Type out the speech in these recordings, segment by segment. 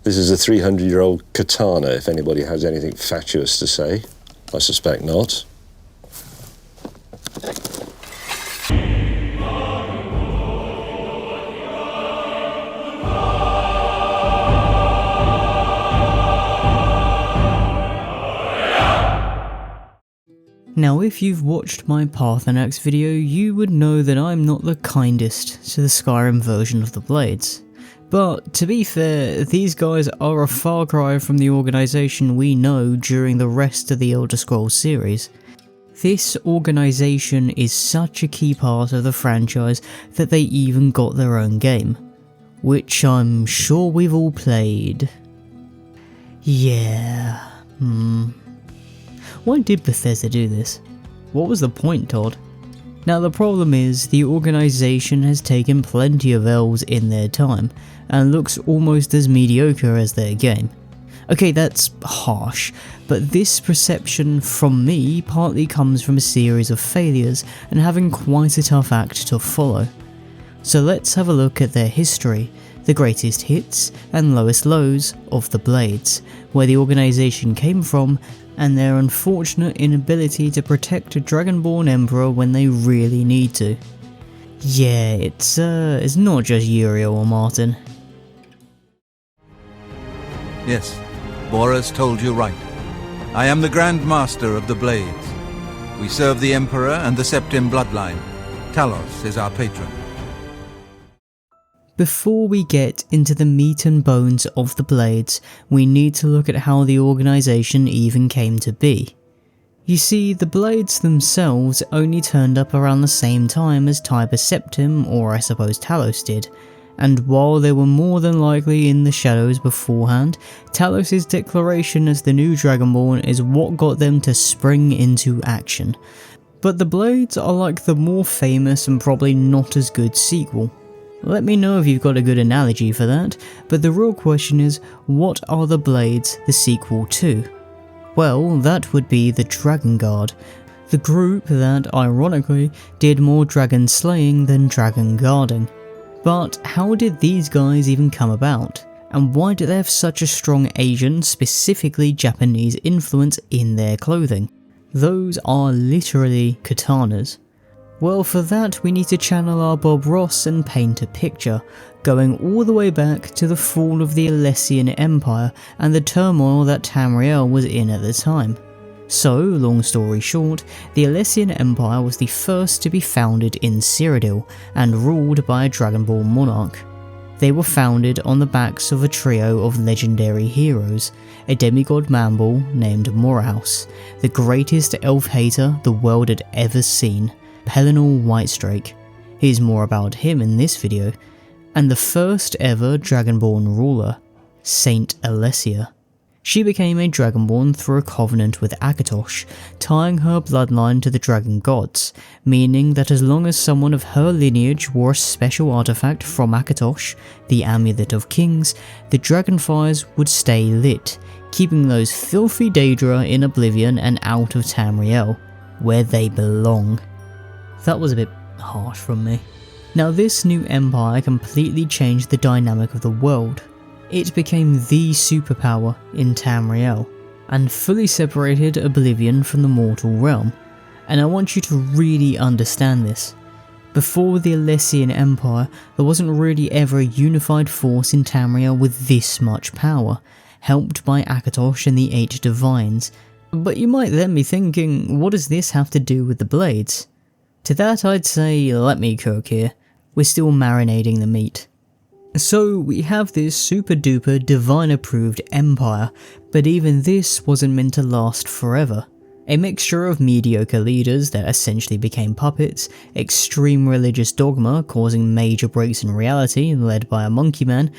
This is a 300-year-old katana, if anybody has anything fatuous to say. I suspect not. Now if you've watched my Paarthurnax video, you would know that I'm not the kindest to the Skyrim version of the Blades. But to be fair, these guys are a far cry from the organisation we know during the rest of the Elder Scrolls series. This organisation is such a key part of the franchise that they even got their own game, which I'm sure we've all played. Yeah, Why did Bethesda do this? What was the point, Todd? Now the problem is, the organisation has taken plenty of L's in their time, and looks almost as mediocre as their game. Okay, that's harsh, but this perception from me partly comes from a series of failures and having quite a tough act to follow. So let's have a look at their history, the greatest hits and lowest lows of the Blades, where the organisation came from, and their unfortunate inability to protect a Dragonborn Emperor when they really need to. Yeah, it's not just Uriel or Martin. Yes, Bora's told you right. I am the Grand Master of the Blades. We serve the Emperor and the Septim bloodline. Talos is our patron. Before we get into the meat and bones of the Blades, we need to look at how the organisation even came to be. You see, the Blades themselves only turned up around the same time as Tiber Septim, or I suppose Talos did, and while they were more than likely in the shadows beforehand, Talos' declaration as the new Dragonborn is what got them to spring into action. But the Blades are like the more famous and probably not as good sequel. Let me know if you've got a good analogy for that, but the real question is, what are the Blades the sequel to? Well, that would be the Dragonguard, the group that, ironically, did more dragon slaying than dragon guarding. But how did these guys even come about? And why do they have such a strong Asian, specifically Japanese influence in their clothing? Those are literally katanas. Well, for that we need to channel our Bob Ross and paint a picture, going all the way back to the fall of the Alessian Empire and the turmoil that Tamriel was in at the time. So, long story short, the Alessian Empire was the first to be founded in Cyrodiil and ruled by a Dragonborn monarch. They were founded on the backs of a trio of legendary heroes, a demigod manbull named Moraus, the greatest elf hater the world had ever seen, Pelennor Whitestrake. Here's more about him in this video, and the first ever Dragonborn ruler, Saint Alassea. She became a Dragonborn through a covenant with Akatosh, tying her bloodline to the dragon gods, meaning that as long as someone of her lineage wore a special artifact from Akatosh, the Amulet of Kings, the dragonfires would stay lit, keeping those filthy Daedra in Oblivion and out of Tamriel, where they belong. That was a bit harsh from me. Now this new empire completely changed the dynamic of the world. It became the superpower in Tamriel, and fully separated Oblivion from the mortal realm. And I want you to really understand this. Before the Alessian Empire, there wasn't really ever a unified force in Tamriel with this much power, helped by Akatosh and the 8 Divines. But you might then be thinking, what does this have to do with the Blades? To that I'd say, let me cook here. We're still marinating the meat. So we have this super duper divine approved empire, but even this wasn't meant to last forever. A mixture of mediocre leaders that essentially became puppets, extreme religious dogma causing major breaks in reality led by a monkey man.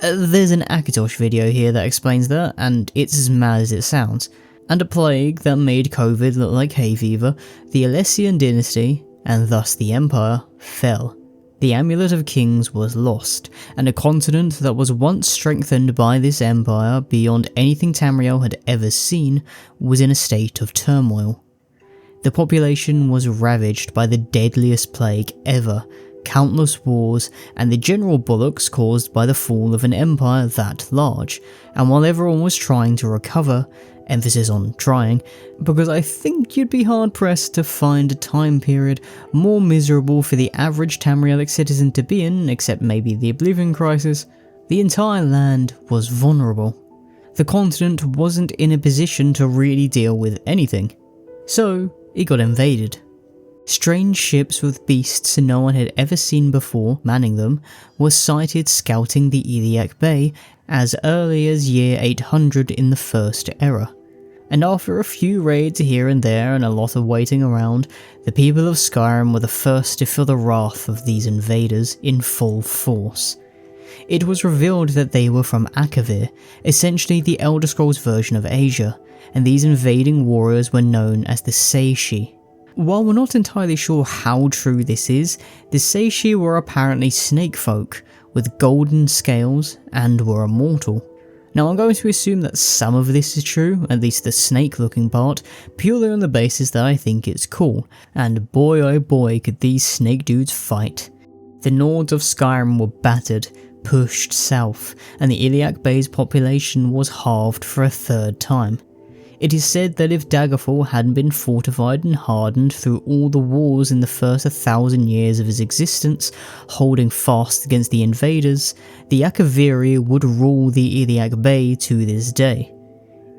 There's an Akatosh video here that explains that, and it's as mad as it sounds. And a plague that made COVID look like hay fever, the Alessian dynasty, and thus the empire, fell. The Amulet of Kings was lost, and a continent that was once strengthened by this empire beyond anything Tamriel had ever seen was in a state of turmoil. The population was ravaged by the deadliest plague ever, countless wars and the general bollocks caused by the fall of an empire that large, and while everyone was trying to recover, emphasis on trying, because I think you'd be hard pressed to find a time period more miserable for the average Tamrielic citizen to be in, except maybe the Oblivion Crisis, the entire land was vulnerable. The continent wasn't in a position to really deal with anything, so it got invaded. Strange ships with beasts no one had ever seen before manning them were sighted scouting the Iliac Bay as early as year 800 in the First Era. And after a few raids here and there and a lot of waiting around, the people of Skyrim were the first to feel the wrath of these invaders in full force. It was revealed that they were from Akavir, essentially the Elder Scrolls version of Asia, and these invading warriors were known as the Seishi. While we're not entirely sure how true this is, the Seishi were apparently snake folk, with golden scales, and were immortal. Now I'm going to assume that some of this is true, at least the snake looking part, purely on the basis that I think it's cool, and boy oh boy could these snake dudes fight. The Nords of Skyrim were battered, pushed south, and the Iliac Bay's population was halved for a third time. It is said that if Daggerfall hadn't been fortified and hardened through all the wars in the first 1,000 years of his existence, holding fast against the invaders, the Akaviri would rule the Iliac Bay to this day.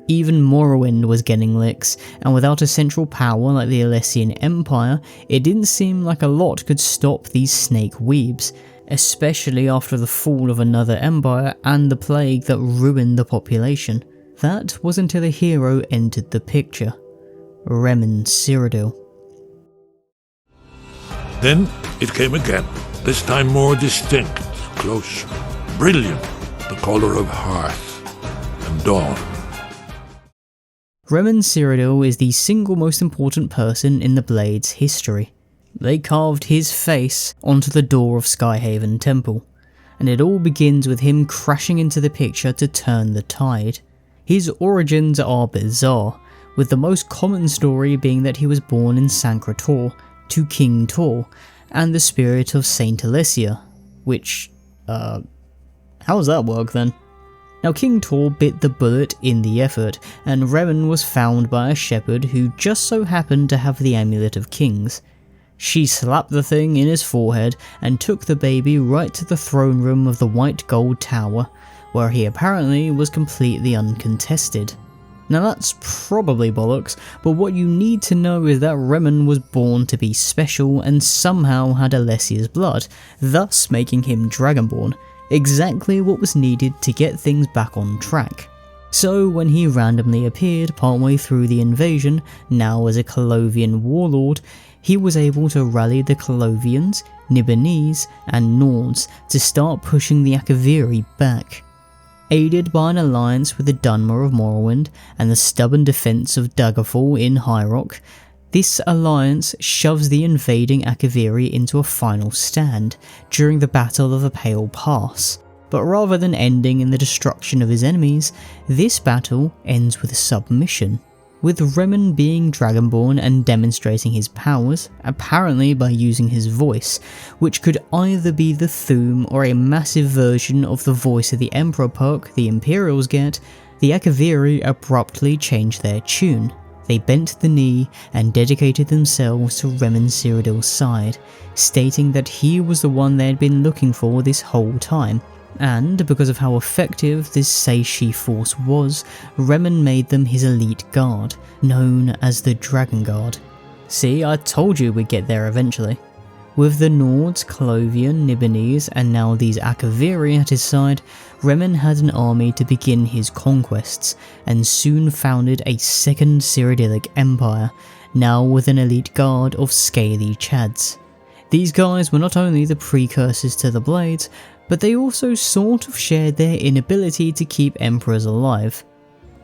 Even Morrowind was getting licks, and without a central power like the Alessian Empire, it didn't seem like a lot could stop these snake weebs, especially after the fall of another empire and the plague that ruined the population. That was until a hero entered the picture, Reman Cyrodiil. Then it came again, this time more distinct, close, brilliant, the colour of hearth and dawn. Reman Cyrodiil is the single most important person in the Blade's history. They carved his face onto the door of Skyhaven Temple, and it all begins with him crashing into the picture to turn the tide. His origins are bizarre, with the most common story being that he was born in Sancra Tor to King Tor and the spirit of Saint Alassea, which, how does that work then? Now King Tor bit the bullet in the effort, and Reman was found by a shepherd who just so happened to have the Amulet of Kings. She slapped the thing in his forehead and took the baby right to the throne room of the White Gold Tower, where he apparently was completely uncontested. Now that's probably bollocks, but what you need to know is that Reman was born to be special and somehow had Alessia's blood, thus making him Dragonborn, exactly what was needed to get things back on track. So when he randomly appeared partway through the invasion, now as a Colovian warlord, he was able to rally the Colovians, Nibbanese and Nords to start pushing the Akaviri back. Aided by an alliance with the Dunmer of Morrowind and the stubborn defence of Daggerfall in High Rock, this alliance shoves the invading Akaviri into a final stand during the Battle of the Pale Pass. But rather than ending in the destruction of his enemies, this battle ends with a submission, with Reman being Dragonborn and demonstrating his powers, apparently by using his voice, which could either be the Thu'um or a massive version of the voice of the Emperor perk the Imperials get. The Akaviri abruptly changed their tune. They bent the knee and dedicated themselves to Reman Cyrodiil's side, stating that he was the one they had been looking for this whole time. And because of how effective this Seishi force was, Reman made them his elite guard, known as the Dragonguard. See, I told you we'd get there eventually. With the Nords, Colovian, Nibbanese and now these Akaviri at his side, Reman had an army to begin his conquests, and soon founded a second Cyrodiilic empire, now with an elite guard of scaly Chads. These guys were not only the precursors to the Blades, but they also sort of shared their inability to keep emperors alive.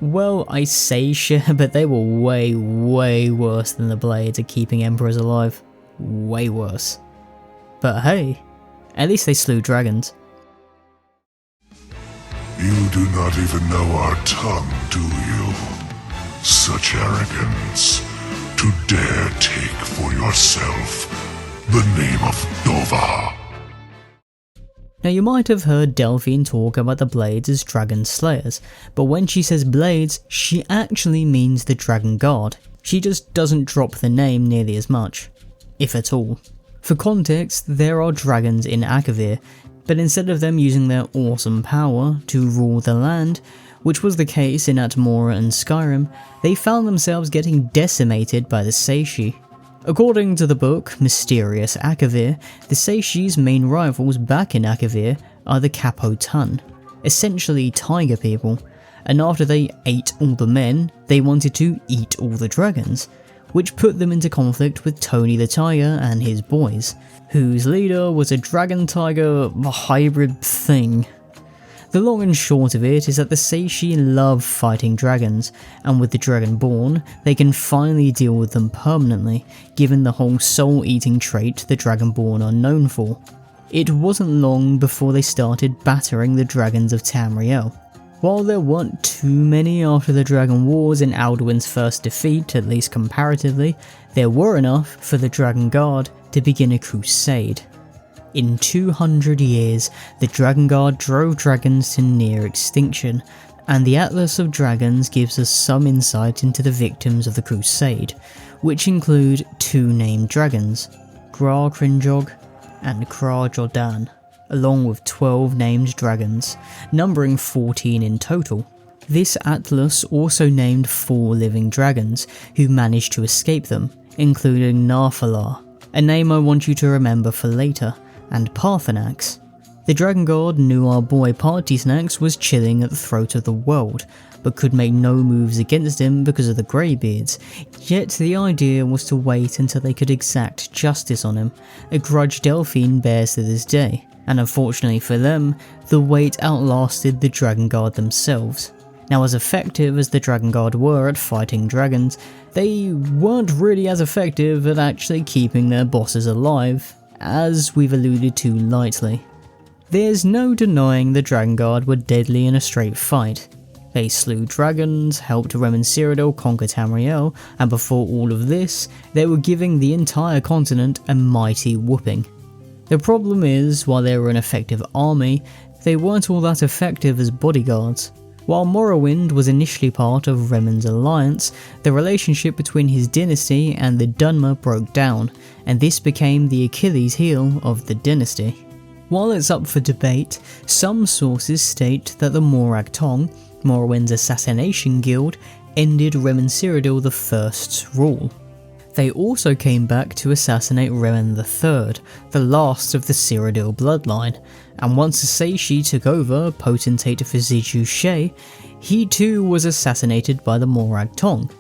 Well, I say share, but they were way worse than the Blades at keeping emperors alive. Way worse. But hey, at least they slew dragons. You do not even know our tongue, do you? Such arrogance, to dare take for yourself the name of Nova. Now you might have heard Delphine talk about the blades as dragon slayers, but when she says blades, she actually means the Dragonguard. She just doesn't drop the name nearly as much, if at all. For context, there are dragons in Akavir, but instead of them using their awesome power to rule the land, which was the case in Atmora and Skyrim, they found themselves getting decimated by the Seishi. According to the book Mysterious Akavir, the Seishi's main rivals back in Akavir are the Capotun, essentially tiger people, and after they ate all the men, they wanted to eat all the dragons, which put them into conflict with Tony the Tiger and his boys, whose leader was a dragon-tiger hybrid thing. The long and short of it is that the Seishi love fighting dragons, and with the Dragonborn, they can finally deal with them permanently, given the whole soul-eating trait the Dragonborn are known for. It wasn't long before they started battering the dragons of Tamriel. While there weren't too many after the Dragon Wars and Alduin's first defeat, at least comparatively, there were enough for the Dragonguard to begin a crusade. In 200 years, the Dragonguard drove dragons to near extinction, and the Atlas of Dragons gives us some insight into the victims of the crusade, which include 2 named dragons, Gra Crinjog and Kra Jordan, along with 12 named dragons, numbering 14 in total. This atlas also named 4 living dragons, who managed to escape them, including Narfalar, a name I want you to remember for later, and Paarthurnax. The Dragonguard knew our boy Paarthurnax was chilling at the throat of the world, but could make no moves against him because of the Greybeards, yet the idea was to wait until they could exact justice on him, a grudge Delphine bears to this day, and unfortunately for them, the wait outlasted the Dragonguard themselves. Now, as effective as the Dragonguard were at fighting dragons, they weren't really as effective at actually keeping their bosses alive, as we've alluded to lightly. There's no denying the Dragonguard were deadly in a straight fight. They slew dragons, helped Reman Cyrodiil conquer Tamriel, and before all of this, they were giving the entire continent a mighty whooping. The problem is, while they were an effective army, they weren't all that effective as bodyguards. While Morrowind was initially part of Reman's alliance, the relationship between his dynasty and the Dunmer broke down, and this became the Achilles heel of the dynasty. While it's up for debate, some sources state that the Morag Tong, Morrowind's assassination guild, ended Reman Cyrodiil I's rule. They also came back to assassinate Reman III, the last of the Cyrodiil bloodline, and once the Seishi took over potentate Viziju She, he too was assassinated by the Morag Tong.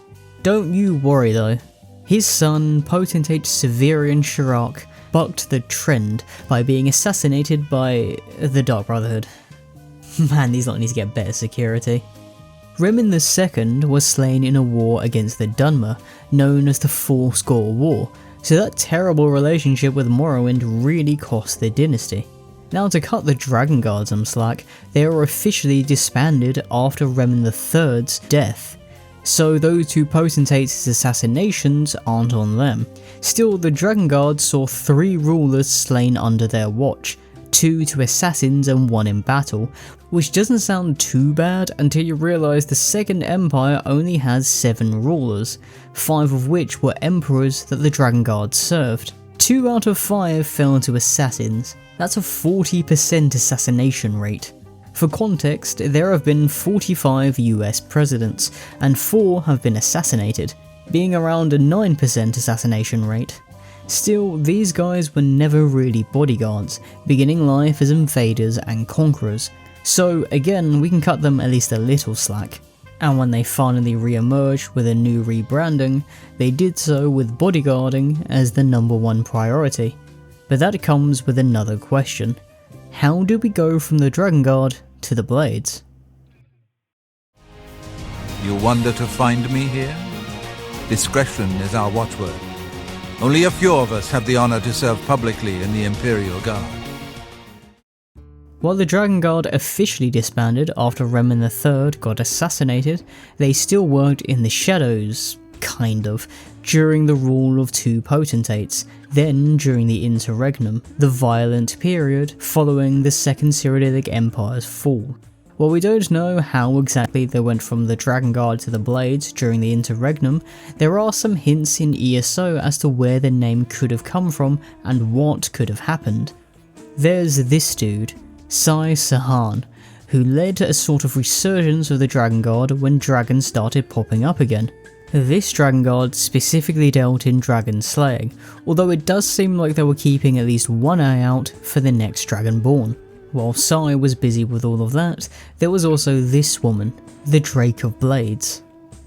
Don't you worry though, his son, potentate Severian Shirak, bucked the trend by being assassinated by the Dark Brotherhood. Man, these lot need to get better security. Reman II was slain in a war against the Dunmer, known as the Fourscore War, so that terrible relationship with Morrowind really cost the dynasty. Now, to cut the Dragonguard some slack, they were officially disbanded after Reman III's death, so those two potentates' assassinations aren't on them. Still, the Dragonguard saw 3 rulers slain under their watch, 2 to assassins and 1 in battle, which doesn't sound too bad until you realise the Second Empire only has 7 rulers, 5 of which were emperors that the Dragonguard served. 2 out of 5 fell to assassins. That's a 40% assassination rate. For context, there have been 45 US presidents, and 4 have been assassinated, being around a 9% assassination rate. Still, these guys were never really bodyguards, beginning life as invaders and conquerors, so again we can cut them at least a little slack. And when they finally re-emerged with a new rebranding, they did so with bodyguarding as the #1 priority. But that comes with another question. How do we go from the Dragonguard to the Blades? You wonder to find me here? Discretion is our watchword. Only a few of us have the honor to serve publicly in the Imperial Guard. While the Dragonguard officially disbanded after Reman III got assassinated, they still worked in the shadows, kind of, during the rule of two potentates, then during the Interregnum, the violent period following the Second Cyrodiilic Empire's fall. While we don't know how exactly they went from the Dragonguard to the Blades during the Interregnum, there are some hints in ESO as to where the name could have come from and what could have happened. There's this dude, Sai Sahan, who led a sort of resurgence of the Dragonguard when dragons started popping up again. This Dragonguard specifically dealt in dragon slaying, although it does seem like they were keeping at least one eye out for the next Dragonborn. While Sai was busy with all of that, there was also this woman, the Drake of Blades.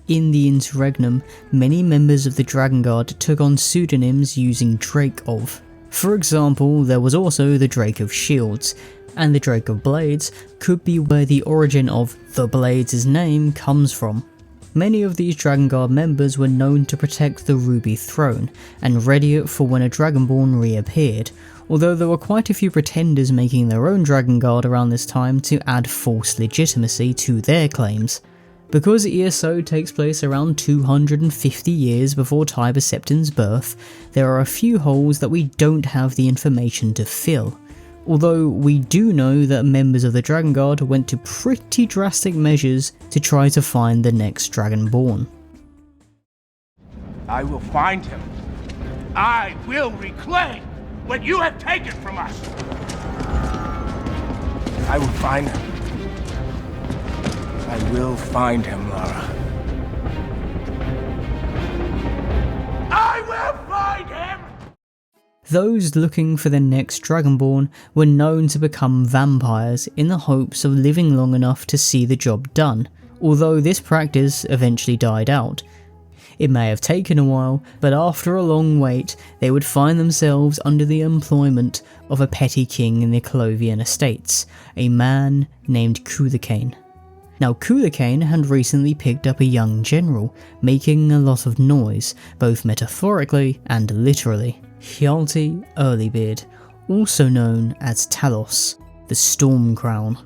In the Interregnum, many members of the Dragonguard took on pseudonyms using Drake of. For example, there was also the Drake of Shields, and the Drake of Blades could be where the origin of the Blades' name comes from. Many of these Dragonguard members were known to protect the Ruby Throne, and ready it for when a Dragonborn reappeared, although there were quite a few pretenders making their own Dragonguard around this time to add false legitimacy to their claims. Because ESO takes place around 250 years before Tiber Septim's birth, there are a few holes that we don't have the information to fill. Although we do know that members of the Dragonguard went to pretty drastic measures to try to find the next Dragonborn. I will find him. I will reclaim what you have taken from us. I will find him. I will find him, Lara. I will find him! Those looking for the next Dragonborn were known to become vampires in the hopes of living long enough to see the job done, although this practice eventually died out. It may have taken a while, but after a long wait, they would find themselves under the employment of a petty king in the Clovian estates, a man named Cuthicane. Now Cuthicane had recently picked up a young general, making a lot of noise, both metaphorically and literally. Hjalti Earlybeard, also known as Talos, the Storm Crown.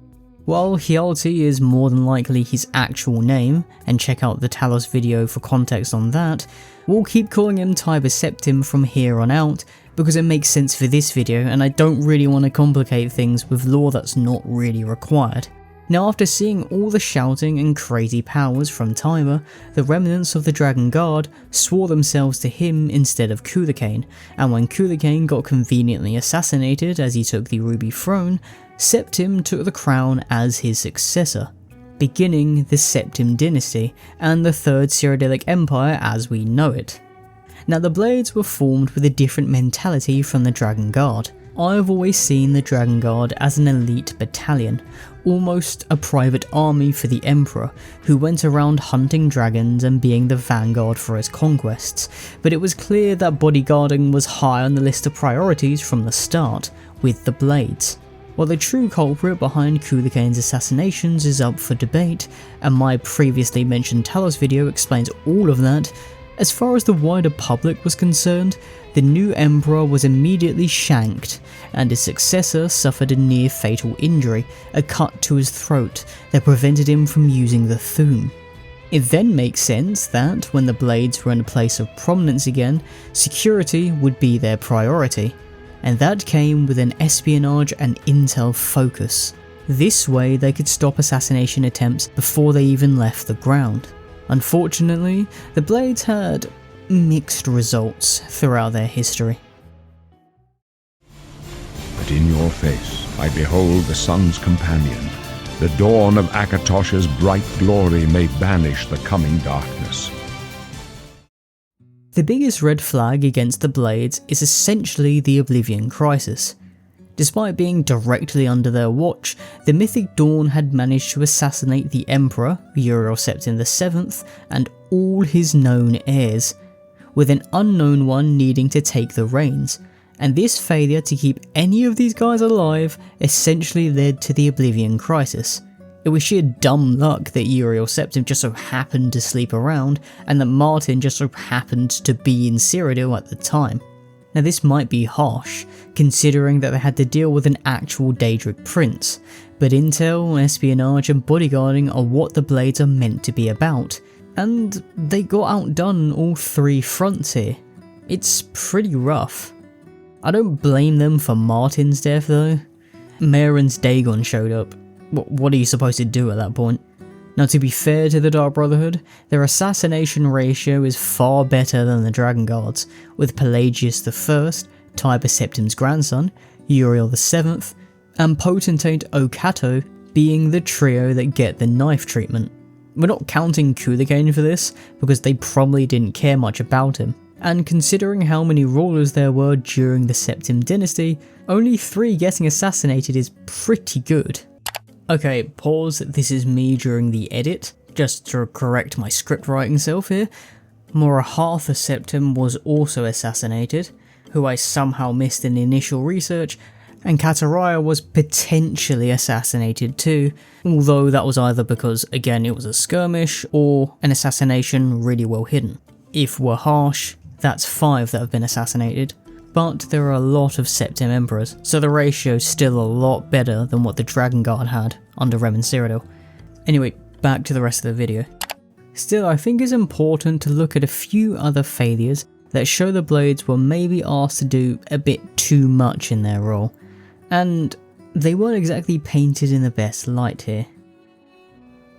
While Hjalti is more than likely his actual name, and check out the Talos video for context on that, we'll keep calling him Tiber Septim from here on out because it makes sense for this video and I don't really want to complicate things with lore that's not really required. Now after seeing all the shouting and crazy powers from Tiber, the remnants of the Dragonguard swore themselves to him instead of Cuthicane, and when Cuthicane got conveniently assassinated as he took the Ruby Throne, Septim took the crown as his successor, beginning the Septim dynasty and the Third Cyrodiilic Empire as we know it. Now the Blades were formed with a different mentality from the Dragonguard. I've always seen the Dragonguard as an elite battalion, almost a private army for the Emperor, who went around hunting dragons and being the vanguard for his conquests, but it was clear that bodyguarding was high on the list of priorities from the start, with the Blades. While the true culprit behind Cuthicane's assassinations is up for debate, and my previously mentioned Talos video explains all of that, as far as the wider public was concerned, the new emperor was immediately shanked, and his successor suffered a near fatal injury, a cut to his throat that prevented him from using the Thu'um. It then makes sense that, when the Blades were in a place of prominence again, security would be their priority, and that came with an espionage and intel focus. This way they could stop assassination attempts before they even left the ground. Unfortunately, the Blades had mixed results throughout their history. But in your face I behold the sun's companion. The dawn of Akatosh's bright glory may banish the coming darkness. The biggest red flag against the Blades is essentially the Oblivion Crisis. Despite being directly under their watch, the Mythic Dawn had managed to assassinate the Emperor, Uriel Septim VII, and all his known heirs, with an unknown one needing to take the reins, and this failure to keep any of these guys alive essentially led to the Oblivion Crisis. It was sheer dumb luck that Uriel Septim just so happened to sleep around, and that Martin just so happened to be in Cyrodiil at the time. Now this might be harsh, considering that they had to deal with an actual Daedric prince, but intel, espionage and bodyguarding are what the Blades are meant to be about, and they got outdone all 3 fronts here. It's pretty rough. I don't blame them for Martin's death though. Maren's Dagon showed up. What are you supposed to do at that point? Now, to be fair to the Dark Brotherhood, their assassination ratio is far better than the Dragonguard's, with Pelagius I, Tiber Septim's grandson, Uriel VII, and Potentate Okato being the trio that get the knife treatment. We're not counting Kulagain for this, because they probably didn't care much about him, and considering how many rulers there were during the Septim dynasty, only 3 getting assassinated is pretty good. Okay, pause, this is me during the edit, just to correct my script writing self here. Paarthurnax Septim was also assassinated, who I somehow missed in the initial research, and Kataraya was potentially assassinated too, although that was either because, again, it was a skirmish, or an assassination really well hidden. If we're harsh, that's 5 that have been assassinated. But there are a lot of Septim Emperors, so the ratio's still a lot better than what the Dragonguard had under Reman Cyrodiil. Anyway, back to the rest of the video. Still, I think it's important to look at a few other failures that show the Blades were maybe asked to do a bit too much in their role, and they weren't exactly painted in the best light here.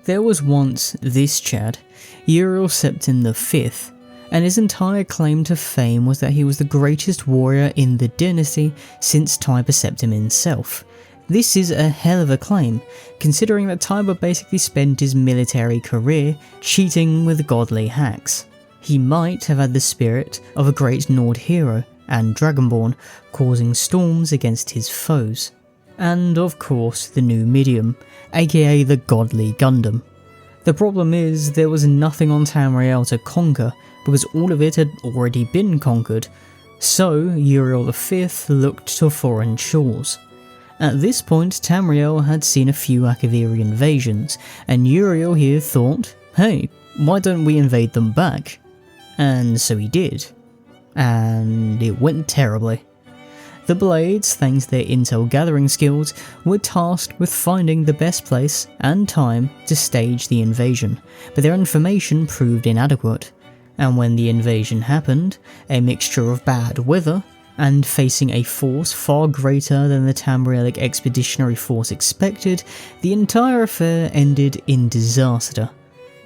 There was once this Chad, Uriel Septim V, and his entire claim to fame was that he was the greatest warrior in the dynasty since Tiber Septim himself. This is a hell of a claim, considering that Tiber basically spent his military career cheating with godly hacks. He might have had the spirit of a great Nord hero and Dragonborn, causing storms against his foes. And of course the new medium, aka the godly Gundam. The problem is there was nothing on Tamriel to conquer, because all of it had already been conquered, so Uriel V looked to foreign shores. At this point, Tamriel had seen a few Akaviri invasions, and Uriel here thought, hey, why don't we invade them back? And so he did. And it went terribly. The Blades, thanks to their intel gathering skills, were tasked with finding the best place and time to stage the invasion, but their information proved inadequate. And when the invasion happened, a mixture of bad weather and facing a force far greater than the Tamrielic expeditionary force expected, the entire affair ended in disaster.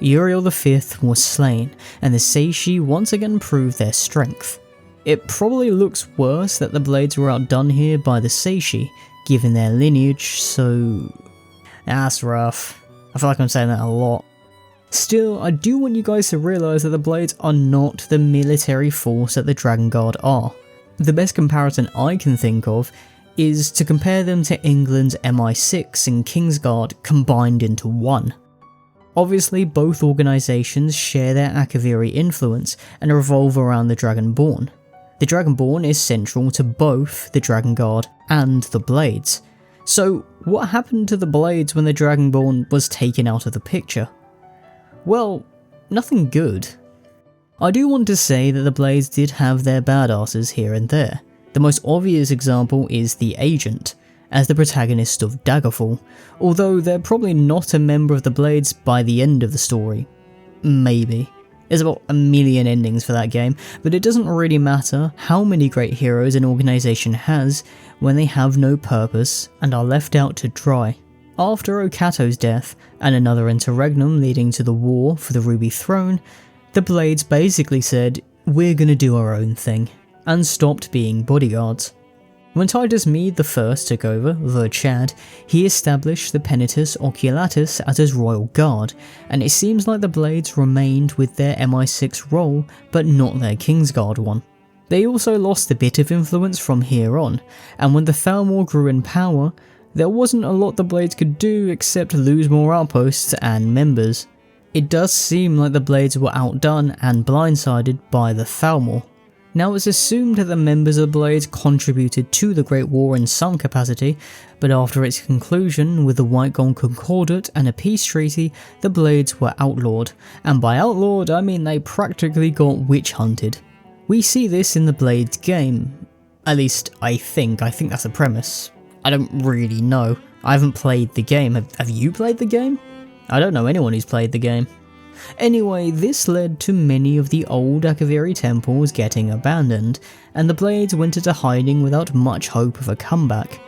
Uriel V was slain, and the Seishi once again proved their strength. It probably looks worse that the Blades were outdone here by the Seishi, given their lineage, so that's rough. I feel like I'm saying that a lot. Still, I do want you guys to realise that the Blades are not the military force that the Dragonguard are. The best comparison I can think of is to compare them to England's MI6 and Kingsguard combined into one. Obviously, both organisations share their Akaviri influence and revolve around the Dragonborn. The Dragonborn is central to both the Dragonguard and the Blades. So, what happened to the Blades when the Dragonborn was taken out of the picture? Well, nothing good. I do want to say that the Blades did have their badasses here and there. The most obvious example is the Agent, as the protagonist of Daggerfall, although they're probably not a member of the Blades by the end of the story. Maybe. There's about a million endings for that game, but it doesn't really matter how many great heroes an organisation has when they have no purpose and are left out to dry. After Okato's death, and another interregnum leading to the war for the Ruby Throne, the Blades basically said, we're gonna do our own thing, and stopped being bodyguards. When Titus Mede I took over, the Chad, he established the Penitus Oculatus as his royal guard, and it seems like the Blades remained with their MI6 role, but not their Kingsguard one. They also lost a bit of influence from here on, and when the Thalmor grew in power, there wasn't a lot the Blades could do except lose more outposts and members. It does seem like the Blades were outdone and blindsided by the Thalmor. Now it's assumed that the members of the Blades contributed to the Great War in some capacity, but after its conclusion with the White Gold Concordat and a peace treaty, the Blades were outlawed, and by outlawed I mean they practically got witch hunted. We see this in the Blades game, at least I think that's the premise. I don't really know, I haven't played the game. Have you played the game? I don't know anyone who's played the game. Anyway, this led to many of the old Akaviri temples getting abandoned, and the Blades went into hiding without much hope of a comeback.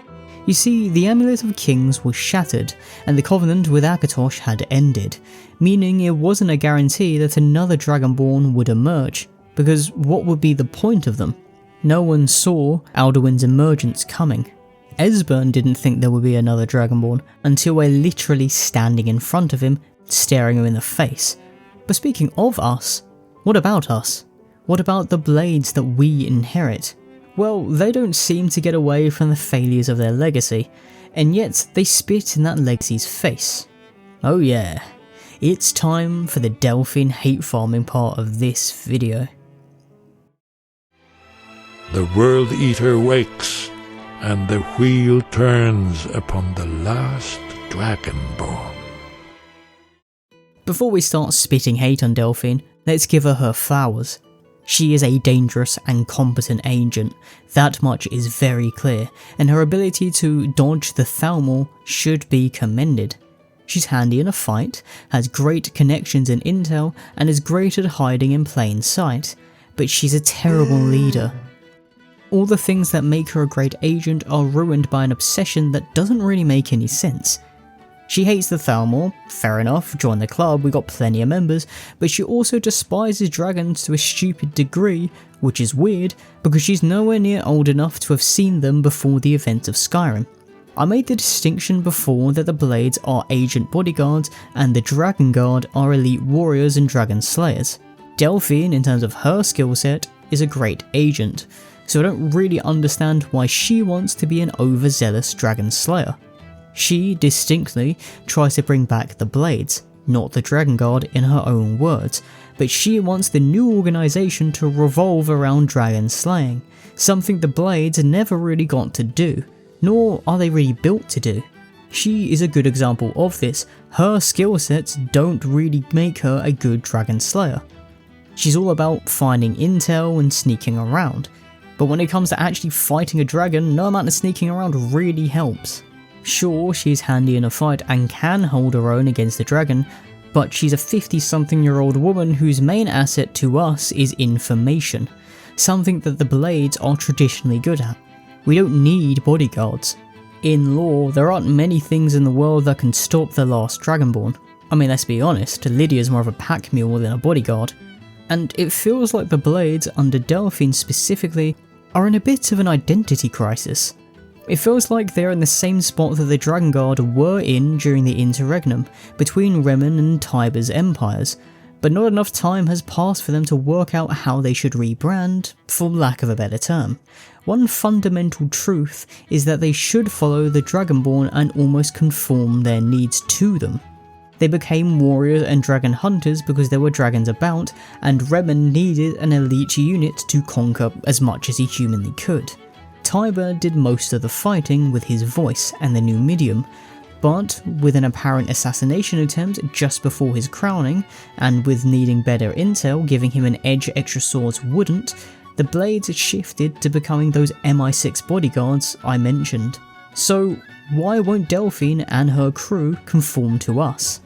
You see, the Amulet of Kings was shattered, and the covenant with Akatosh had ended, meaning it wasn't a guarantee that another Dragonborn would emerge, because what would be the point of them? No one saw Alduin's emergence coming. Esbern didn't think there would be another Dragonborn until we're literally standing in front of him, staring him in the face. But speaking of us, what about us? What about the Blades that we inherit? Well, they don't seem to get away from the failures of their legacy, and yet they spit in that legacy's face. Oh yeah, it's time for the Delphine hate farming part of this video. The World Eater wakes, and the wheel turns upon the last Dragonborn. Before we start spitting hate on Delphine, let's give her flowers. She is a dangerous and competent agent, that much is very clear, and her ability to dodge the Thalmor should be commended. She's handy in a fight, has great connections in intel, and is great at hiding in plain sight, but she's a terrible leader. All the things that make her a great agent are ruined by an obsession that doesn't really make any sense. She hates the Thalmor, fair enough, join the club, we got plenty of members, but she also despises dragons to a stupid degree, which is weird, because she's nowhere near old enough to have seen them before the events of Skyrim. I made the distinction before that the Blades are agent bodyguards, and the Dragonguard are elite warriors and dragon slayers. Delphine, in terms of her skill set, is a great agent, so I don't really understand why she wants to be an overzealous dragon slayer. She distinctly tries to bring back the Blades, not the Dragonguard in her own words, but she wants the new organisation to revolve around dragon slaying, something the Blades never really got to do, nor are they really built to do. She is a good example of this. Her skill sets don't really make her a good dragon slayer. She's all about finding intel and sneaking around, but when it comes to actually fighting a dragon, no amount of sneaking around really helps. Sure, she's handy in a fight and can hold her own against the dragon, but she's a 50-something-year-old woman whose main asset to us is information, something that the Blades are traditionally good at. We don't need bodyguards. In lore, there aren't many things in the world that can stop the last Dragonborn. I mean, let's be honest, Lydia's more of a pack mule than a bodyguard. And it feels like the Blades, under Delphine specifically, are in a bit of an identity crisis. It feels like they're in the same spot that the Dragonguard were in during the interregnum, between Reman and Tiber's empires, but not enough time has passed for them to work out how they should rebrand, for lack of a better term. One fundamental truth is that they should follow the Dragonborn and almost conform their needs to them. They became warriors and dragon hunters because there were dragons about, and Reman needed an elite unit to conquer as much as he humanly could. Tiber did most of the fighting with his voice and the new medium, but with an apparent assassination attempt just before his crowning, and with needing better intel giving him an edge extra swords wouldn't, the Blades shifted to becoming those MI6 bodyguards I mentioned. So why won't Delphine and her crew conform to us?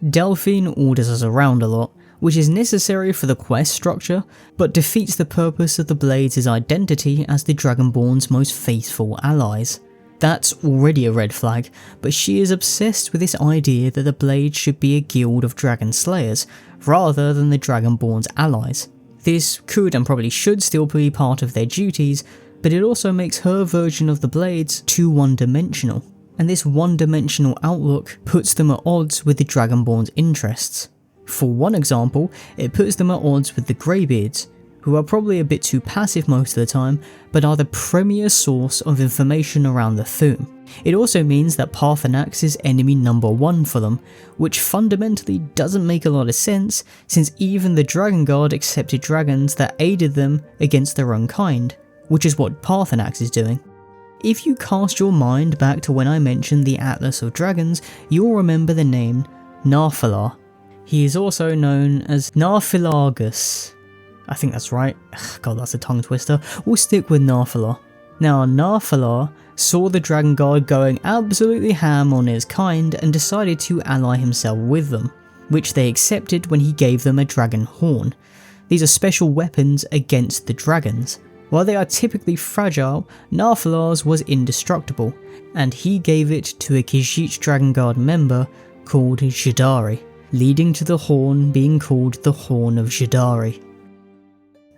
Delphine orders us around a lot, which is necessary for the quest structure, but defeats the purpose of the Blades' identity as the Dragonborn's most faithful allies. That's already a red flag, but she is obsessed with this idea that the Blades should be a guild of dragon slayers, rather than the Dragonborn's allies. This could and probably should still be part of their duties, but it also makes her version of the Blades too one-dimensional, and this one-dimensional outlook puts them at odds with the Dragonborn's interests. For one example, it puts them at odds with the Greybeards, who are probably a bit too passive most of the time, but are the premier source of information around the Thu'um. It also means that Paarthurnax is enemy number one for them, which fundamentally doesn't make a lot of sense, since even the Dragonguard accepted dragons that aided them against their own kind, which is what Paarthurnax is doing. If you cast your mind back to when I mentioned the Atlas of Dragons, you'll remember the name Narfalar. He is also known as Narfilargus. I think that's right. God, that's a tongue twister. We'll stick with Narfalar. Now, Narfalar saw the Dragonguard going absolutely ham on his kind and decided to ally himself with them. which they accepted when he gave them a dragon horn. These are special weapons against the dragons. While they are typically fragile, Narfalar's was indestructible, and he gave it to a Khajiit Dragonguard member called Jadari, leading to the horn being called the Horn of Jadari.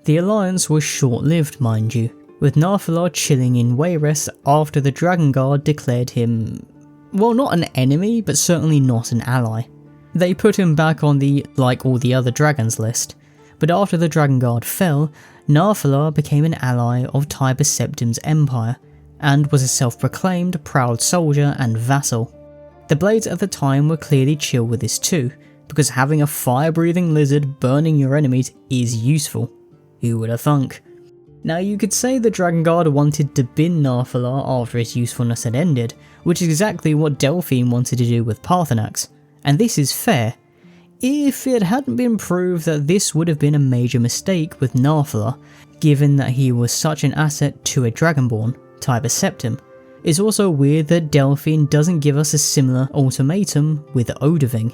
The alliance was short-lived, mind you, with Narfalar chilling in Wayrest after the Dragonguard declared him, well, not an enemy, but certainly not an ally. They put him back on the like all the other dragons list, but after the Dragonguard fell, Narfalar became an ally of Tiber Septim's empire, and was a self-proclaimed proud soldier and vassal. The Blades at the time were clearly chill with this too, because having a fire-breathing lizard burning your enemies is useful. Who would have thunk? Now you could say the Dragonguard wanted to bin Narfalar after his usefulness had ended, which is exactly what Delphine wanted to do with Paarthurnax, and this is fair, if it hadn't been proved that this would have been a major mistake with Narfalar, given that he was such an asset to a Dragonborn, Tiber Septim. It's also weird that Delphine doesn't give us a similar ultimatum with Odahviing.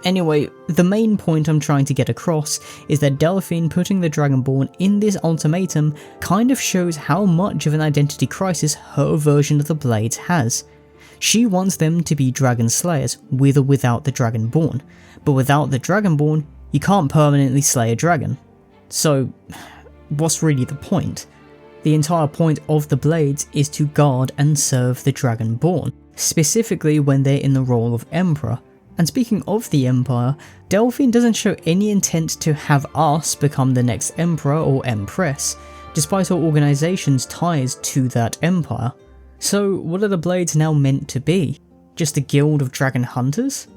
Anyway, the main point I'm trying to get across is that Delphine putting the Dragonborn in this ultimatum kind of shows how much of an identity crisis her version of the Blades has. She wants them to be dragon slayers, with or without the Dragonborn, but without the Dragonborn, you can't permanently slay a dragon. So, what's really the point? The entire point of the Blades is to guard and serve the Dragonborn, specifically when they're in the role of Emperor. And speaking of the Empire, Delphine doesn't show any intent to have us become the next Emperor or Empress, despite our organisation's ties to that Empire. So what are the Blades now meant to be? Just a guild of dragon hunters?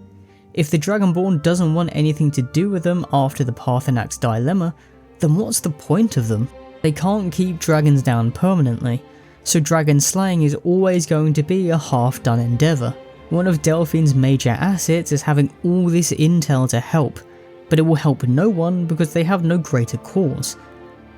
If the Dragonborn doesn't want anything to do with them after the Paarthurnax Dilemma, then what's the point of them? They can't keep dragons down permanently, so dragon slaying is always going to be a half-done endeavour. One of Delphine's major assets is having all this intel to help, but it will help no one because they have no greater cause.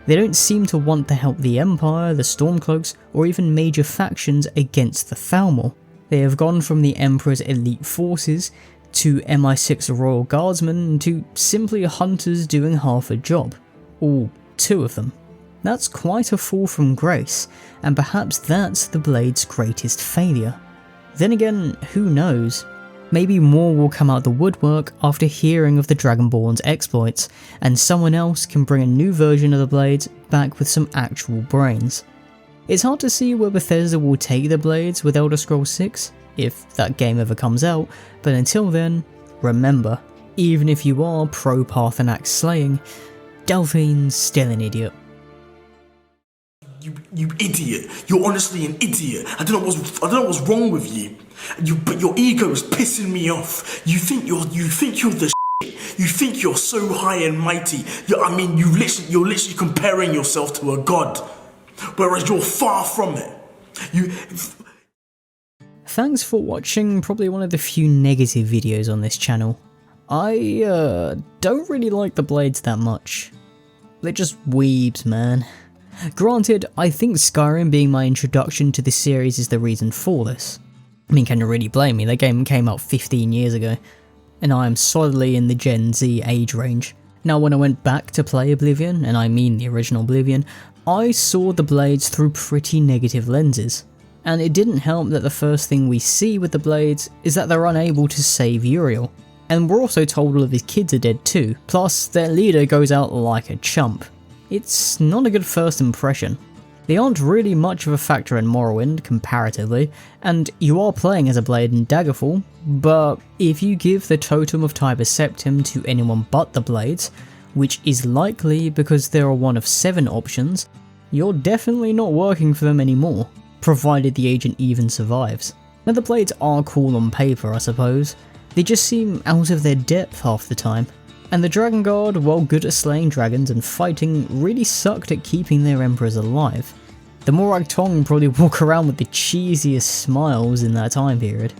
They don't seem to want to help the Empire, the Stormcloaks, or even major factions against the Thalmor. They have gone from the Emperor's elite forces to MI6 Royal Guardsmen to simply hunters doing half a job. All two of them. That's quite a fall from grace, and perhaps that's the Blade's greatest failure. Then again, who knows? Maybe more will come out the woodwork after hearing of the Dragonborn's exploits, and someone else can bring a new version of the Blades back with some actual brains. It's hard to see where Bethesda will take the Blades with Elder Scrolls 6, if that game ever comes out, but until then, remember, even if you are pro Paarthurnax slaying, Delphine's still an idiot. You idiot! You're honestly an idiot. I don't know what's wrong with you. But your ego is pissing me off. You think you're the shit. You think you're so high and mighty. You're literally comparing yourself to a god, whereas you're far from it. Thanks for watching probably one of the few negative videos on this channel. I don't really like the Blades that much. They're just weebs, man. Granted, I think Skyrim being my introduction to this series is the reason for this. I mean, can you really blame me? That game came out 15 years ago, and I am solidly in the Gen Z age range. Now, when I went back to play Oblivion, and I mean the original Oblivion, I saw the Blades through pretty negative lenses. And it didn't help that the first thing we see with the Blades is that they're unable to save Uriel. And we're also told all of his kids are dead too, plus their leader goes out like a chump. It's not a good first impression. They aren't really much of a factor in Morrowind, comparatively, and you are playing as a Blade in Daggerfall, but if you give the Totem of Tiber Septim to anyone but the Blades, which is likely because there are one of 7 options, you're definitely not working for them anymore, provided the agent even survives. Now the Blades are cool on paper, I suppose, they just seem out of their depth half the time. And the Dragonguard, while good at slaying dragons and fighting, really sucked at keeping their emperors alive. The Morag Tong probably walk around with the cheesiest smiles in that time period.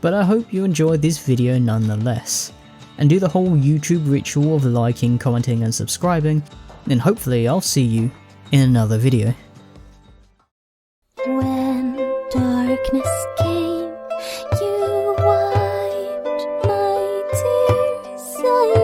But I hope you enjoyed this video nonetheless. And do the whole YouTube ritual of liking, commenting and subscribing, and hopefully I'll see you in another video. When darkness came, you wiped my tears night.